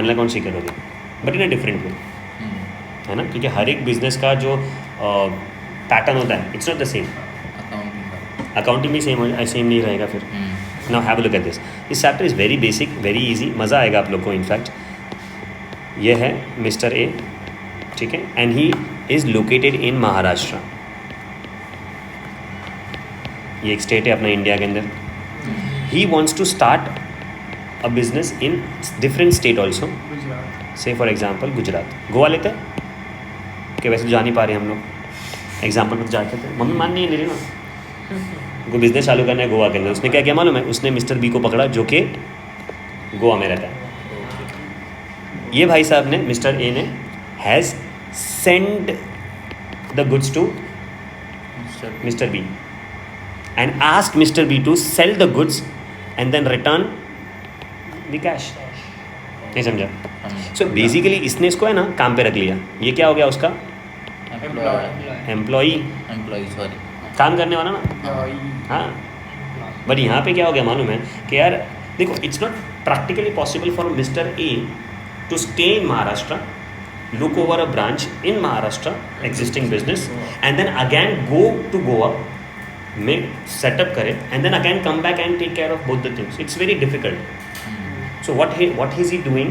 General account सीख करोगे, but in a different way, है ना, क्योंकि हर एक बिजनेस का जो पैटर्न होता है it's not the same. Accounting भी सेम नहीं रहेगा फिर। Now have a look at this chapter is very basic, very easy, मज़ा आएगा आप लोग को। इनफैक्ट ये है मिस्टर ए, ठीक है, and he is located in Maharashtra. ये एक स्टेट है अपना इंडिया के अंदर। He wants to start a business in different state also, say for example Gujarat, Goa लेते हैं कि वैसे तो जा नहीं पा रहे हम लोग, एग्जाम्पल पर जाते थे, मम्मी मान नहीं है मेरी ना, उनको बिजनेस चालू करना है गोवा के अंदर। उसने क्या किया मालूम है, उसने मिस्टर बी को पकड़ा जो कि गोवा में रहता है। ये भाई साहब ने, मिस्टर ए ने, has send the goods to mister B and asked Mr. B to sell the goods and then return the cash। नहीं समझा? So basically इसने इसको है ना काम पे रख लिया। ये क्या हो गया उसका? एम्प्लॉई, सॉरी, काम करने वाला ना। हाँ, बट यहाँ पे क्या हो गया मालूम है कि यार देखो, it's not practically possible for mister A to stay in Maharashtra, look over a branch in Maharashtra, existing business, and then again go to Goa, make setup करे, and then again come back and take care of both the things. It's very difficult. So what is he doing?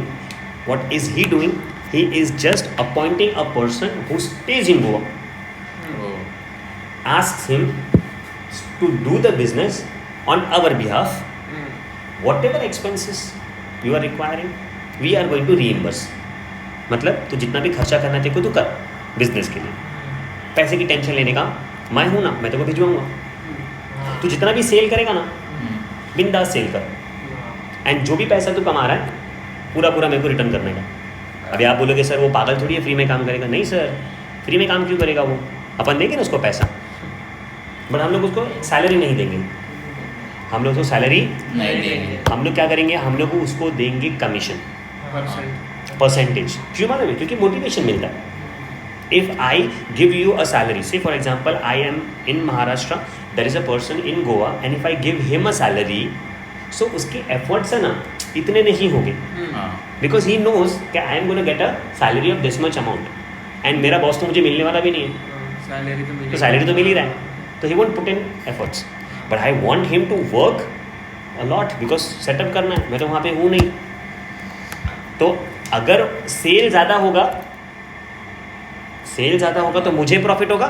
What is he doing? He is just appointing a person who stays in Goa, asks him to do the business on our behalf. Whatever expenses you are requiring, we are going to reimburse. मतलब तो जितना भी खर्चा करना चाहिए तो कर business के लिए, पैसे की टेंशन लेने का मैं हूँ ना, मैं तो को भिजवाऊँगा। तो जितना भी सेल करेगा ना, बिंदास सेल कर, एंड जो भी पैसा तू कमा रहा है पूरा पूरा मेरे को रिटर्न करने का। अभी आप बोलोगे सर वो पागल थोड़ी है, फ्री में काम करेगा। नहीं सर, फ्री में काम क्यों करेगा वो, अपन देंगे ना उसको पैसा, बट हम लोग उसको सैलरी नहीं देंगे, हम लोग उसको सैलरी नहीं देंगे। हम लोग क्या करेंगे, हम लोग उसको देंगे कमीशन, परसेंटेज। क्यों मालूम है? क्योंकि मोटिवेशन मिलता है। If I give you a salary, say for example I am in Maharashtra, there is a person in Goa, and if I give him a salary, so उसके एफर्ट्स है ना इतने नहीं होंगे, बिकॉज ही नोज कि I am gonna get a salary of this much amount, and मेरा boss तो मुझे मिलने वाला भी नहीं है, तो सैलरी तो मिल ही रहा है, तो ही won't put in efforts. But I want him to work a lot, because setup करना है, मैं तो वहाँ पे हूँ नहीं। तो अगर सेल ज़्यादा होगा तो मुझे प्रॉफिट होगा,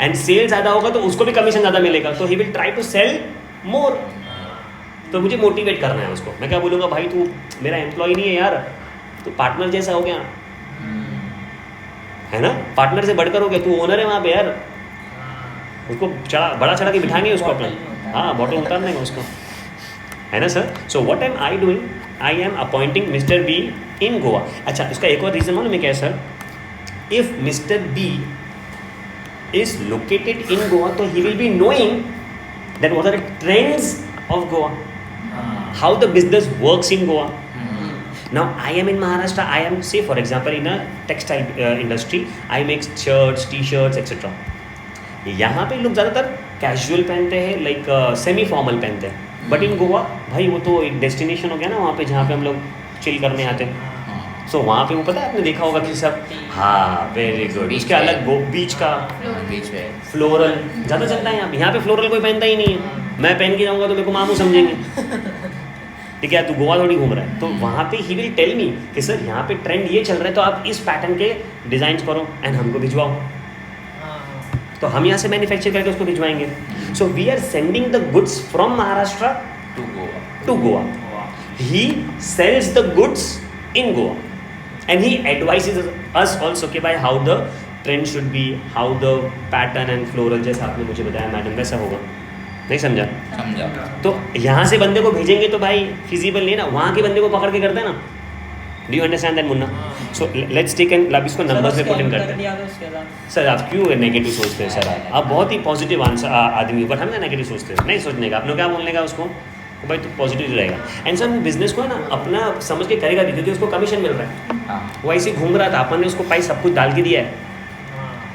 एंड सेल ज़्यादा होगा तो उसको भी कमीशन ज़्यादा मिलेगा, तो he will try to sell more. तो मुझे मोटिवेट करना है उसको। मैं क्या बोलूँगा, भाई तू मेरा एम्प्लॉय नहीं है यार, तू पार्टनर जैसा हो गया, है ना, पार्टनर से बढ़कर हो गया, तू ओनर है वहाँ पे यार, उसको बड़ा चढ़ा के बिठाएंगे उसको अपना, हाँ बॉटल उतार देंगे उसको, है ना sir. So what am I doing, I am appointing mister B in Goa. अच्छा, इसका एक और रीज़न मालूम है क्या है sir, if mister B is located in Goa, तो he will be knowing that what are the trends of Goa, how the business works in Goa. Now I am in Maharashtra, I am say for example in a textile industry, I make shirts, T shirts etcetera. यहाँ पे लोग ज़्यादातर casual पहनते हैं, like semi formal पहनते हैं, but in Goa भाई वो तो एक डेस्टिनेशन हो गया ना वहाँ पे, जहाँ पे हम लोग चिल करने आते हैं। सो वहाँ पे वो पता है, आपने देखा होगा कि सब, हाँ वेरी गुड, उसके अलग बीच का फ्लोरल ज़्यादा चलता है यहाँ पे फ्लोरल कोई पहनता ही नहीं है। मैं पहन के जाऊँगा तो मेरे को मामू समझेंगे, ठीक है, तू गोवा थोड़ी घूम रहा है। तो वहाँ पे ही विल टेल मी कि सर यहाँ पे ट्रेंड ये चल रहा है, तो आप इस पैटर्न के डिज़ाइन करो एंड हमको भिजवाओ, तो हम यहाँ से मैन्युफैक्चर करके उसको भिजवाएंगे। So we are sending the goods from Maharashtra to Goa, he sells the goods in Goa, and he advises us also कि भाई how the trend should be, how the pattern and floral, जैसा आपने मुझे बताया मैडम वैसा होगा। नहीं समझा? तो यहाँ से बंदे को भेजेंगे तो भाई फिजिबल नहीं ना, वहाँ के बंदे को पकड़ के करते हैं ना। Do you understand that Munna? So let's take and अब इसको नंबर्स में पुट इन करते हैं। सर आप क्यों नेगेटिव सोचते हैं? सर आप बहुत ही पॉजिटिव आंसर आदमी, बट हम ना नेगेटिव सोचते हैं। नहीं सोचने का, अपने क्या बोलने का उसको, तो भाई तो पॉजिटिव रहेगा। एंड सर बिजनेस को है ना अपना समझ के करेगा भी, क्योंकि उसको कमीशन मिल रहा है। वो ऐसे घूम रहा था, अपन ने उसको पाई सब कुछ डाल के दिया है,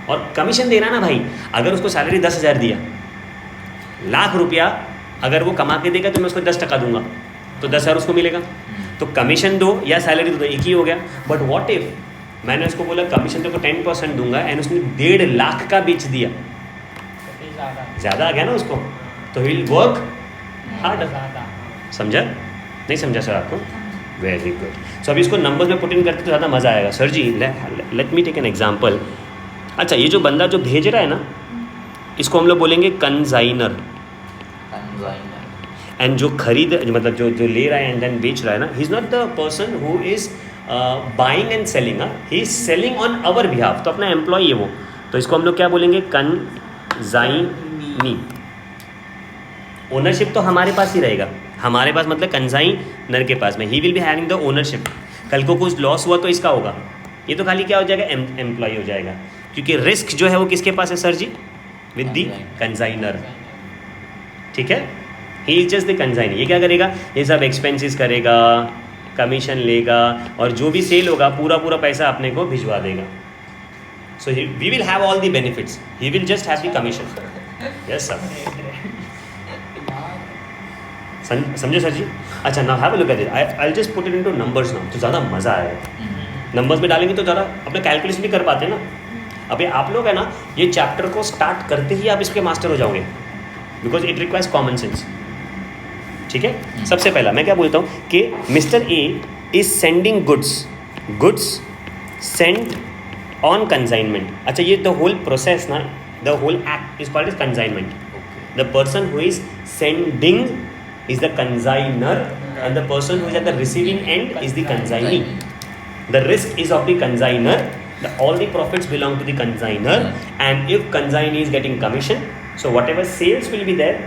और कमीशन देना ना भाई, अगर उसको सैलरी 10,000 दिया, ₹1,00,000 अगर वो कमा के देगा तो मैं उसको 10% दूंगा, तो 10,000 उसको मिलेगा। तो तो कमीशन दो या सैलरी दो, एक ही हो गया. बट व्हाट इफ मैंने उसको बोला कमीशन तो 10% दूंगा एंड उसने 1.5 लाख का बेच दिया, ज़्यादा आ गया ना उसको, तो ही विल वर्क हार्ड. समझा नहीं समझा सर आपको? Very good. सो अभी इसको नंबर्स में पुट इन करते तो ज़्यादा मज़ा आएगा. Sir ji let me take an example. अच्छा, ये जो बंदा जो भेज रहा है ना, इसको हम लोग बोलेंगे कंजाइनर. एंड जो खरीद मतलब जो ले रहा है एंड देन बेच रहा है ना, he is not the person who is buying and selling. He is selling on our behalf. तो अपना एम्प्लॉय है वो, तो इसको हम लोग क्या बोलेंगे? कंजाइनी. ओनरशिप तो हमारे पास ही रहेगा, हमारे पास मतलब कंजाइनर के पास में. ही will be having the ownership. कल को कुछ लॉस हुआ तो इसका होगा. ये तो खाली क्या हो जाएगा? एम्प्लॉय हो जाएगा, क्योंकि रिस्क जो है वो किसके पास है सर जी? With the कंजाइनर. ठीक है, ही इज जस्ट द कंजाइनर. ये क्या करेगा? ये सब एक्सपेंसेस करेगा, कमीशन लेगा, और जो भी सेल होगा पूरा पैसा अपने को भिजवा देगा. So we will have all the benefits, he will just have the commission. Yes sir, समझे सर जी? अच्छा, now have a look at it. I will just put it into numbers now, तो ज़्यादा मज़ा आएगा. नंबर्स में डालेंगे तो ज़्यादा अपना कैलकुलेशन भी कर पाते हैं ना. अभी आप लोग है ना, ये चैप्टर को स्टार्ट करते ही आप इसके मास्टर हो जाओगे, because it requires common sense. ठीक है, सबसे पहला मैं क्या बोलता हूँ कि mister A is sending goods send on consignment. अच्छा, ये द होल प्रोसेस ना, the whole act is called is consignment. The person who is sending is the consigner and the person who is at the receiving end is the consignee. The risk is of the consigner, all the profits belong to the consigner, and if consignee is getting commission, so whatever sales will be there,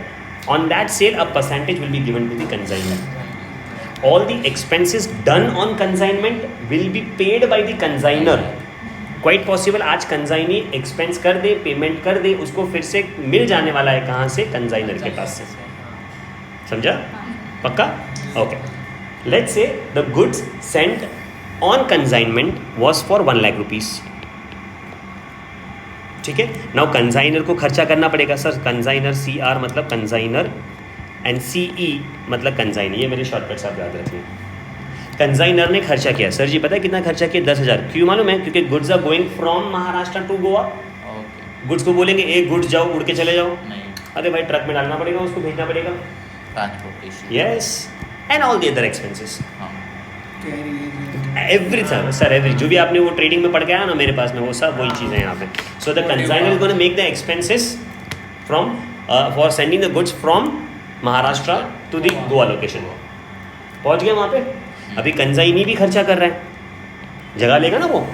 on that sale a percentage will be given to the consignor. All the expenses done on consignment will be paid by the consigner. Quite possible आज consignee expense कर दे, payment कर दे, उसको फिर से मिल जाने वाला है कहाँ से? consigner के पास से. समझा? पक्का? Okay. Let's say the goods sent on consignment was for 1 lakh rupees. ठीक है, नाउ कंसाइनर को खर्चा करना पड़ेगा. सर कंसाइनर CR मतलब कंसाइनर एंड CE मतलब कंसाइनर. ये मेरे शॉर्टकट्स आप याद रखिए. कंसाइनर ने खर्चा किया. सर जी पता है कितना खर्चा किया? 10,000. क्यों मालूम है? क्योंकि goods are going from Maharashtra to Goa. Goods को बोलेंगे एक गुड्स जाओ, उड़ के चले जाओ. अरे भाई ट्रक में डालना पड़ेगा, उसको भेजना पड़ेगा. Yes, and all the other expenses. Everything, sir, every जो भी आपने वो ट्रेडिंग में पढ़ के आया ना मेरे पास में, वो सब वही चीज़ें हैं यहाँ पे. So the consignor is going to make the expenses from for sending the goods from Maharashtra to the Goa location. पहुँच गया वहाँ पे. अभी कंसाइनी भी खर्चा कर रहा है, जगह लेगा ना वो,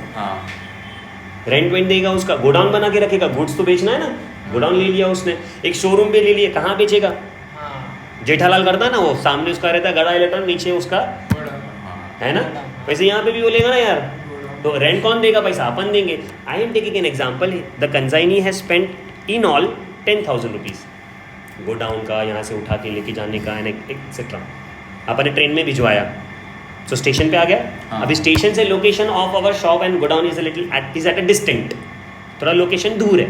रेंट वेंट देगा, उसका गोडाउन बना के रखेगा. गुड्स तो बेचना है ना, गोडाउन ले लिया उसने, एक शोरूम पे ले लिया. कहाँ बेचेगा? जेठालाल करता है ना, वो सामने उसका रहता है गड़ा इलेक्ट्रॉन, नीचे उसका है ना. वैसे यहाँ पे भी बोलेगा ना यार, तो रेंट कौन देगा? पैसा अपन देंगे. I am taking an example. The consignee has spent in all 10,000 rupees godown का, यहाँ से उठा के लेके जाने का एंड एक्सेट्रा. अपन ने ट्रेन में भिजवाया, सो स्टेशन पे आ गया. अभी स्टेशन से location of our shop and godown is at a distant, थोड़ा लोकेशन दूर है,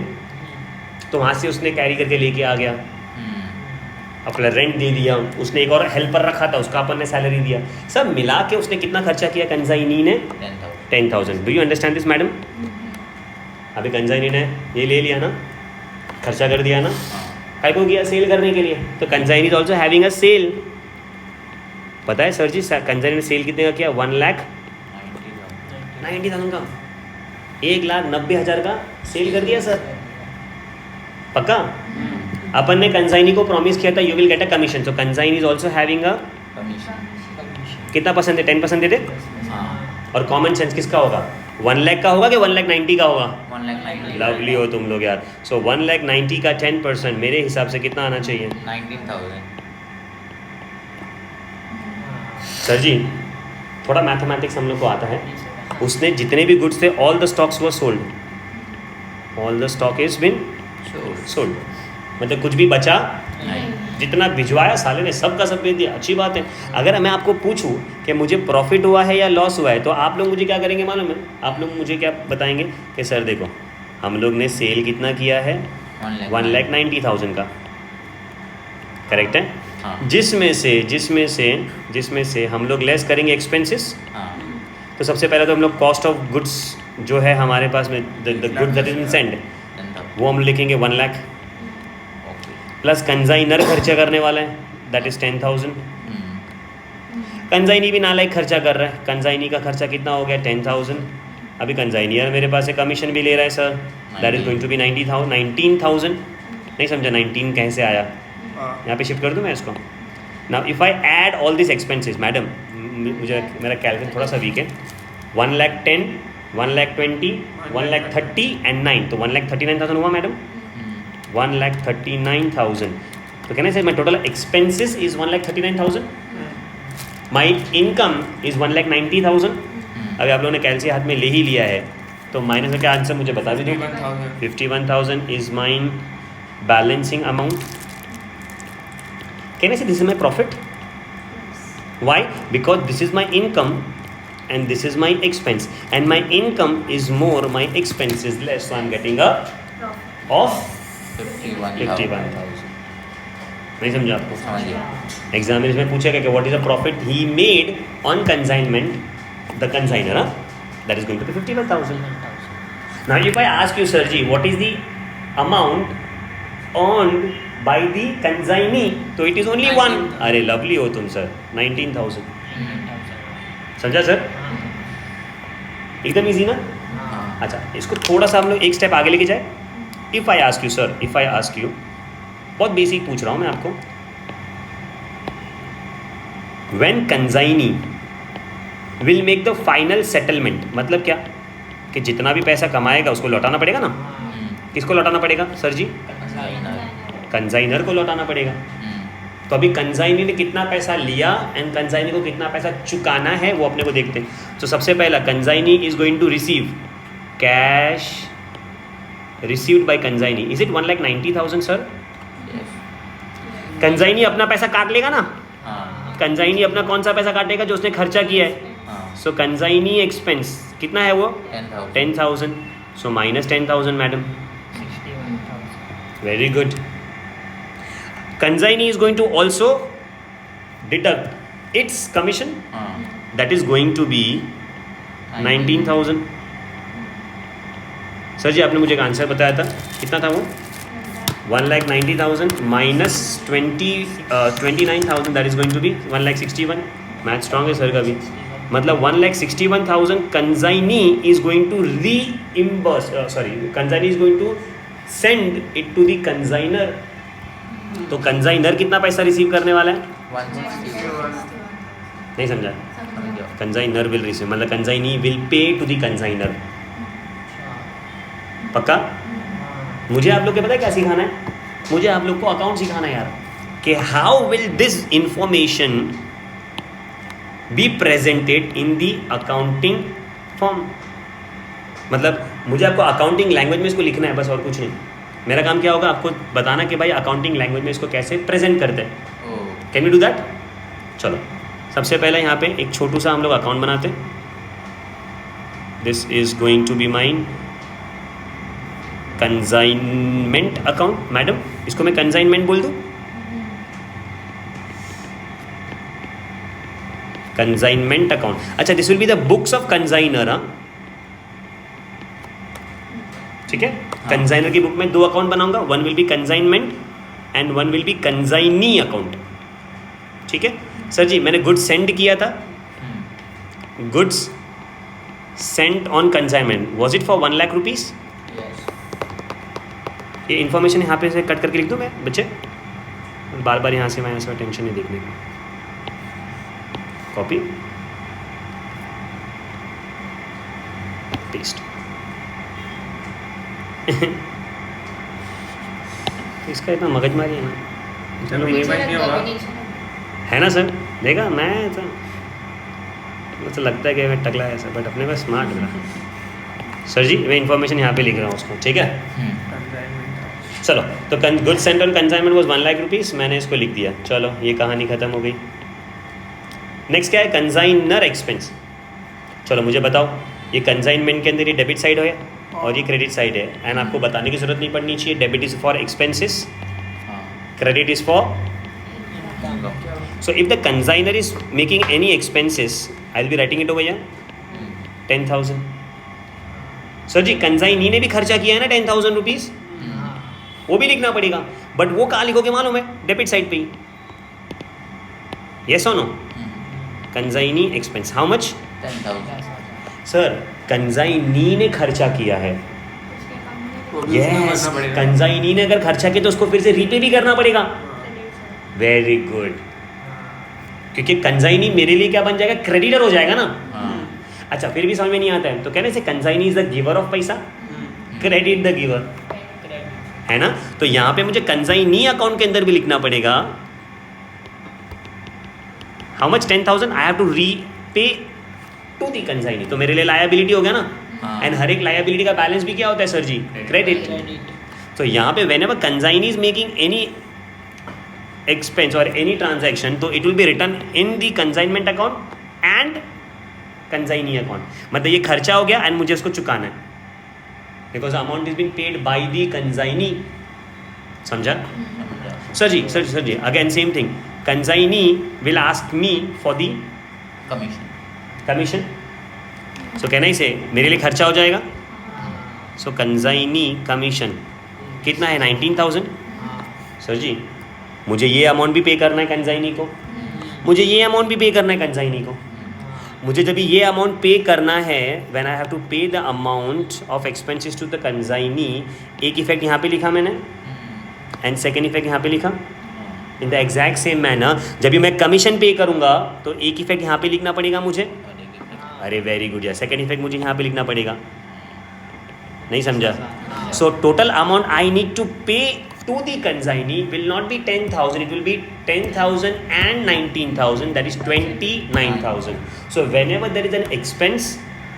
तो वहाँ से उसने कैरी करके लेके आ गया, अपना रेंट दे दिया. उसने एक और हेल्पर रखा था, उसका अपन ने सैलरी दिया. सब मिला के उसने कितना खर्चा किया कंसाइनी ने? 10,000. Do you understand this madam? अभी कंसाइनी ने ये ले लिया ना, खर्चा कर दिया ना, काय को किया? सेल करने के लिए. तो consignee is also having a sale. पता है सर जी कंसाइनी ने सेल कितने का किया? 1,90,000 का, 1,90,000 का सेल कर दिया सर. पक्का? अपन ने कंसाइनी को प्रॉमिस किया था you will get a commission. So consignee is also having अ कितना परसेंट है? 10% दे दे. और कॉमन सेंस किसका होगा? 1 लाख का होगा कि 1,90,000 का होगा? 1,90,000. लवली हो तुम लोग यार. सो 1,90,000 का 10% मेरे हिसाब से कितना आना चाहिए? 19,000. सर जी थोड़ा मैथमेटिक्स हम लोग को आता है. उसने जितने भी गुड्स थे, all the stocks were sold. All the stock is been sold. मतलब कुछ भी बचा नहीं. जितना भिजवाया साले ने सब का सब बेच दिया. अच्छी बात है. अगर मैं आपको पूछूं कि मुझे प्रॉफिट हुआ है या लॉस हुआ है, तो आप लोग मुझे क्या करेंगे मालूम है? आप लोग मुझे क्या बताएंगे कि सर देखो हम लोग ने सेल कितना किया है? 1,90,000 का. करेक्ट है. हाँ जिसमें से हम लोग लेस करेंगे एक्सपेंसेस। हाँ तो सबसे पहले तो हम लोग कॉस्ट ऑफ गुड्स जो है हमारे पास में the good that is in send, 10,000 वो हम लिखेंगे 1 लाख, ओके प्लस कंजाइनर खर्चा करने वाला है दैट इज 10,000। कंजाइनी भी नालायक खर्चा कर रहा है, कंजाइनी का खर्चा कितना हो गया 10,000। अभी कंजाइनियर मेरे पास है कमीशन भी ले रहा है sir, that is going to be 19,000। नहीं समझा 19 कैसे आया, यहाँ पे शिफ्ट कर दूँ मैं इसको। Now if I add all this expenses, madam मुझे मेरा कैलकुलेशन थोड़ा सा वीक है, 1,10,000, 1,20,000, 1,30,000 एंड 9, तो 1,39,000 हुआ मैडम, 1,39,000। तो कहना sir my total expenses is 1,39,000, my income is 1,90,000। अभी आप लोगों ने कैलसी हाथ में ले ही लिया है तो माइनस में क्या आंसर मुझे बता दीजिए। 51,000 is mine balancing amount. Can I say this is my profit? Why? Because this is my income and this is my expense and my income is more, my expense is less, so I'm getting a of 51,000। नहीं समझा आपको? समझ गया। Examination में पूछेगा कि what is the profit he made on consignment, the consigner, that is going to be 51,000। now if I ask you sir ji what is the amount earned by the consignee, तो it is only one। अरे lovely हो तुम sir, 19,000। समझा sir? एकदम easy ना? अच्छा इसको थोड़ा सा हम लोग एक स्टेप आगे लेके जाए। If I ask you sir, if I ask you, बहुत बेसिक पूछ रहा हूँ मैं आपको, when consignee will make the final settlement, मतलब क्या कि जितना भी पैसा कमाएगा उसको लौटाना पड़ेगा ना। किसको लौटाना पड़ेगा सर जी? कंजाइनर को लौटाना पड़ेगा। तो अभी कंजाइनी ने कितना पैसा लिया एंड कंजाइनी को कितना पैसा चुकाना है वो अपने को देखते हैं। तो सबसे पहला consignee is going to receive cash received by consignee, is it 1,90,000 sir? Consignee अपना पैसा काट लेगा ना। कंजाइनी अपना कौन सा पैसा काटेगा? जो उसने खर्चा किया है। सो कंजाइनी एक्सपेंस कितना है वो? 10,000। So minus 10,000 madam. Very good. Consignee is going to also deduct its commission, that is going to be 19,000। Sir जी आपने मुझे एक आंसर बताया था, कितना था वो? 1,90,000 minus 29,000, that is going to be 1,61,000। Math strong है सर का भी। मतलब 1,61,000 consignee is going to reimburse, consignee is going to send it to the consignor. तो कंजाइनर कितना पैसा रिसीव करने वाला है? 161। नहीं समझा? कंजाइनर विल रिसीव, मतलब consignee will pay to the consignor. पक्का? मुझे आप लोग को पता है क्या सिखाना है? मुझे आप लोग को अकाउंट सिखाना है यार, कि how will this information be presented in the accounting form. मतलब मुझे आपको अकाउंटिंग लैंग्वेज में इसको लिखना है बस, और कुछ नहीं। मेरा काम क्या होगा? आपको बताना कि भाई अकाउंटिंग लैंग्वेज में इसको कैसे प्रेजेंट करते हैं। Can you do that? चलो सबसे पहले यहाँ पे एक छोटू सा हम लोग अकाउंट बनाते हैं। This is going to be mine consignment account. Madam इसको मैं कंजाइनमेंट बोल दूँ? Consignment account. अच्छा this will be the books of consignor. हाँ ठीक है। कंजाइनर की बुक में 2 अकाउंट बनाऊंगा, one will be consignment and one will be consignee account. ठीक है सर जी। मैंने गुड्स सेंड किया था, goods sent on consignment, was it for 1 lakh rupees? ये इन्फॉर्मेशन यहाँ पे से कट करके लिख दूँ मैं बच्चे? बार बार यहाँ से मैं ऐसा टेंशन नहीं देखने का। Copy paste. इसका इतना मगजमारी है ना। चलो है ना सर? देखा मैं तो मुझे लगता है कि मैं टकला है सर, बट अपने पास स्मार्ट लग रहा। सर जी मैं इन्फॉर्मेशन यहाँ पे लिख रहा हूँ उसको, ठीक है? चलो तो good Saint on consignment was 1 lakh rupees, मैंने इसको लिख दिया। चलो ये कहानी ख़त्म हो गई। नेक्स्ट क्या है? Consignor expense. चलो मुझे बताओ, ये कंसाइनमेंट के अंदर ये डेबिट साइड है और ये क्रेडिट साइड है, एंड आपको बताने की ज़रूरत नहीं पड़नी चाहिए। Debit is for expenses, credit is for So if the consignor is making any expenses, I'll be writing it over here. 10,000. Sir ji consignee ने भी खर्चा किया है ना 10,000 रुपीज, वो भी लिखना पड़ेगा, बट वो कहाँ लिखोगे मालूम है? डेबिट साइड पे ही. यस और no? Consignee expense how much? 10,000. Sir consignee ने खर्चा किया है. यस, कंसाइनी ने अगर खर्चा किया तो उसको फिर से रीपे भी करना पड़ेगा. Very good. क्योंकि कंसाइनी मेरे लिए क्या बन जाएगा? क्रेडिटर हो जाएगा ना. अच्छा, फिर भी समझ में नहीं आता है तो कहने से consignee is the giver of पैसा, क्रेडिट द गिवर, है ना. तो यहां पे मुझे कंसाइनी अकाउंट के अंदर भी लिखना पड़ेगा how much? 10,000 I have to repay to the consignee. तो मेरे लिए लायबिलिटी हो गया ना. एंड हर एक लायबिलिटी का बैलेंस भी क्या होता है सर जी? क्रेडिट. तो यहाँ पे whenever consignee is making any expense और एनी ट्रांजैक्शन, तो it will B return in the consignment account and consignee account. मतलब ये खर्चा हो गया एंड मुझे उसको चुकाना है, because amount is been paid by the consignee. समझा sir ji? Sir ji again same thing. Consignee will ask me for the commission. So कहना ही से मेरे लिए खर्चा हो जाएगा. सो कंसाइनी कमीशन कितना है? 19,000. सर जी मुझे ये अमाउंट भी पे करना है कंसाइनी को, मुझे ये अमाउंट भी पे करना है कंसाइनी को. मुझे जब ये अमाउंट पे करना है, when I have to pay the amount of expenses to the consignee, एक इफेक्ट यहाँ पे लिखा मैंने एंड सेकेंड इफेक्ट यहाँ पे लिखा in the exact same manner. जब भी मैं कमीशन पे करूँगा तो एक इफेक्ट यहाँ पे लिखना पड़ेगा मुझे. अरे वेरी गुड यार. सेकेंड इफेक्ट मुझे यहाँ पे लिखना पड़ेगा. नहीं समझा? So total amount I need to pay to the consignee will not be 10,000, it will be 10,000 and 19,000, that is 29,000. So whenever there is an expense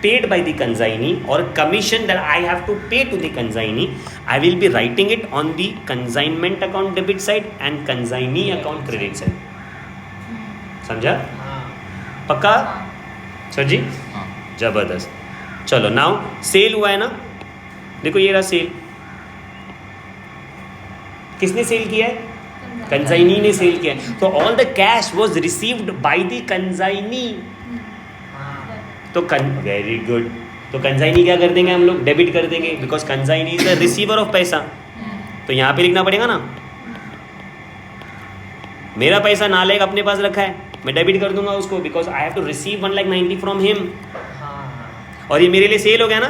paid by the consignee or commission that I have to pay to the consignee, I will be writing it on the consignment account debit side and consignee account credit side. समझा? पक्का sir जी? जबरदस्त. चलो now cell हुआ है ना. देखो ये रहा सेल. किसने सेल किया है? कंसाइनी ने सेल किया है. तो all the cash was received by the consignee. तो वेरी गुड. तो कंसाइनी क्या कर देंगे हम लोग? डेबिट कर देंगे, because consignee is the receiver of पैसा. तो यहाँ पे लिखना पड़ेगा ना, मेरा पैसा नालेग अपने पास रखा है, मैं डेबिट कर दूंगा उसको, because I have to receive 1,90,000 from him. और ये मेरे लिए सेल हो गया ना.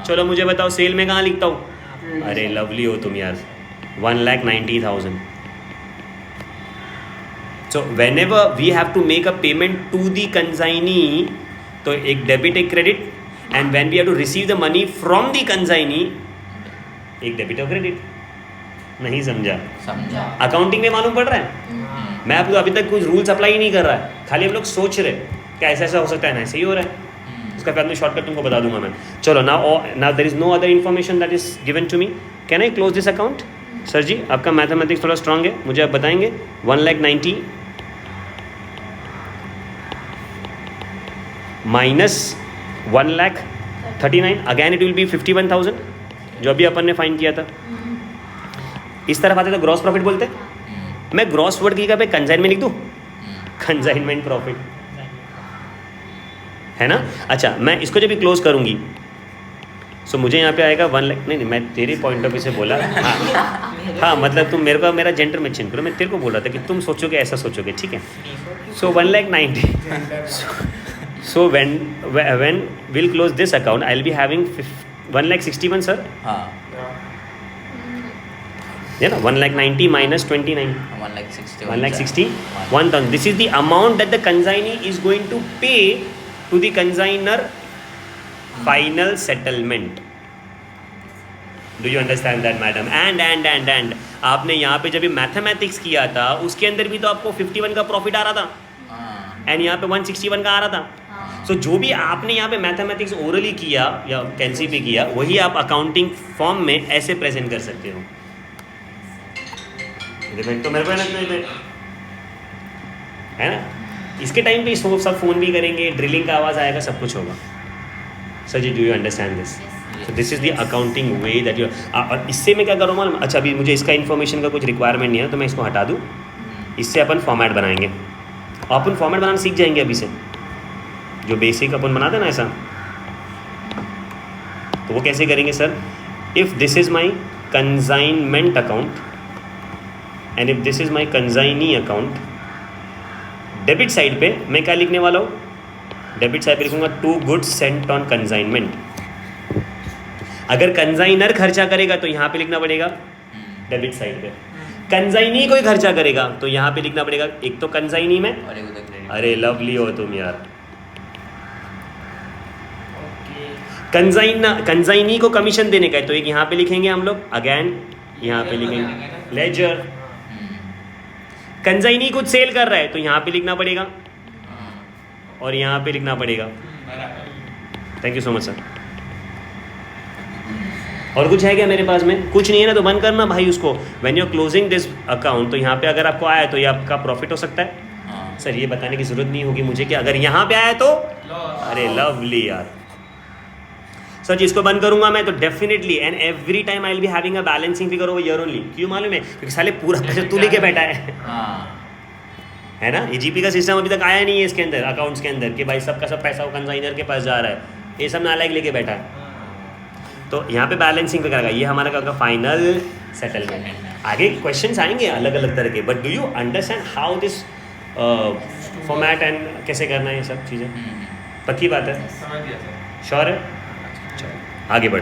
चलो मुझे बताओ सेल में कहाँ लिखता हूँ? अरे लवली हो तुम यार. 1,90,000. So whenever we have to make a payment to the consignee, तो एक डेबिट एक credit, and when we have to receive the money from the consignee, एक डेबिट और क्रेडिट. नहीं समझा? अकाउंटिंग में मालूम पड़ रहा है. मैं आपको अभी तक कुछ रूल्स अप्लाई ही नहीं कर रहा है, खाली हम लोग सोच रहे क्या ऐसा ऐसा हो सकता है ना, ऐसे ही हो रहा है. उसका बाद में शॉर्टकट तुमको बता दूंगा मैं. चलो now there is no other information that is given to me. Can I close this account? Sir ji आपका मैथमेटिक्स थोड़ा स्ट्रांग है, मुझे आप बताएंगे. 1,90,000 minus 1,39,000, again it will be 51,000 जो अभी अपन ने फाइन किया था. इस तरफ आते तो ग्रॉस प्रॉफिट बोलते. मैं ग्रॉस वर्ड की जगह पे कंसाइनमेंट लिख दूँ, कंसाइनमेंट प्रॉफिट, है ना. अच्छा मैं इसको जब भी क्लोज करूँगी सो मुझे यहाँ पे आएगा 1,00,000. नहीं मैं तेरे पॉइंट ऑफ व्यू से बोला. हाँ मतलब तुम मेरे को मेरा जेंडर में चिन्ह करो. मैं तेरे को बोल रहा था कि तुम सोचोगे ऐसा सोचोगे, ठीक है. So 1,90,000. So when will close this account I will be having 1,61,000 sir. है ना. 1,90,000 minus 29, 1,61,000. This is the amount that the consignee is going to pay to the consignor final settlement. Do you understand that madam? And आपने यहाँ पे जब भी mathematics किया था उसके अंदर भी तो आपको 51 का प्रॉफिट आ रहा था एंड यहाँ पे 161 का आ रहा था. सो जो भी आपने यहाँ पे मैथमेटिक्स ओरली किया या कैंसी पे किया वही आप अकाउंटिंग फॉर्म में ऐसे प्रेजेंट कर सकते हो. तो मेरे को है ना. इसके टाइम पे सब फ़ोन भी करेंगे, ड्रिलिंग का आवाज़ आएगा, सब कुछ होगा. Sir ji do you understand this? So this is the accounting way that you. और इससे मैं क्या करूँ मालूम? अच्छा अभी मुझे इसका इन्फॉर्मेशन का कुछ रिक्वायरमेंट नहीं है तो मैं इसको हटा दूँ इससे अपन फॉर्मेट बनाएंगे, और अपन फॉर्मेट बनाना सीख जाएंगे अभी से, जो बेसिक अपन बनाते हैं ना ऐसा। तो वो कैसे करेंगे sir? If this is my consignment account and if this is my consignee account, debit side पे मैं क्या लिखने वाला हूँ? डेबिट साइड पे लिखूंगा to goods sent on consignment. अगर कंसाइनर खर्चा करेगा तो यहाँ पे लिखना पड़ेगा डेबिट साइड पे, कंसाइनी कोई खर्चा करेगा तो यहाँ पे लिखना पड़ेगा एक तो कंसाइनी में। और एक उधर क्रेडिट। अरे लवली हो तुम यार। कंसाइनी को कमीशन देने का है तो एक यहाँ पे लिखेंगे हम लोग, अगेन यहाँ पे लिखेंगे लेजर। कंसाइनी कुछ सेल कर रहा है तो यहाँ पे लिखना पड़ेगा और यहाँ पे लिखना पड़ेगा। Thank you so much sir. और कुछ है क्या मेरे पास में? कुछ नहीं है ना, तो बंद करना भाई उसको। When you are closing this account, तो यहाँ पे अगर आपको आया तो ये आपका प्रॉफिट हो सकता है। सर ये बताने की जरूरत नहीं होगी मुझे कि अगर यहाँ पे आया तो, अरे लवली यार। सर जिसको बंद करूंगा मैं तो definitely and every time I will be having a balancing figure over year only. क्यों मालूम है? क्योंकि साले पूरा पैसा तू लेके बैठा है ना। ये जीपी का सिस्टम अभी तक आया नहीं है इसके अंदर, अकाउंट्स के अंदर, कि भाई सबका सब पैसा वो कंसाइनर के पास जा रहा है। ये सब नालायक लेके बैठा है। तो यहाँ पे बैलेंसिंग फिगर आएगा, ये हमारा क्या होगा? Final settlement. आगे क्वेश्चंस आएंगे अलग अलग तरह के, but do you understand how this format and कैसे करना है ये सब चीज़ें? पक्की बात है? समझ गया सर। श्योर है? चलो आगे बढ़ते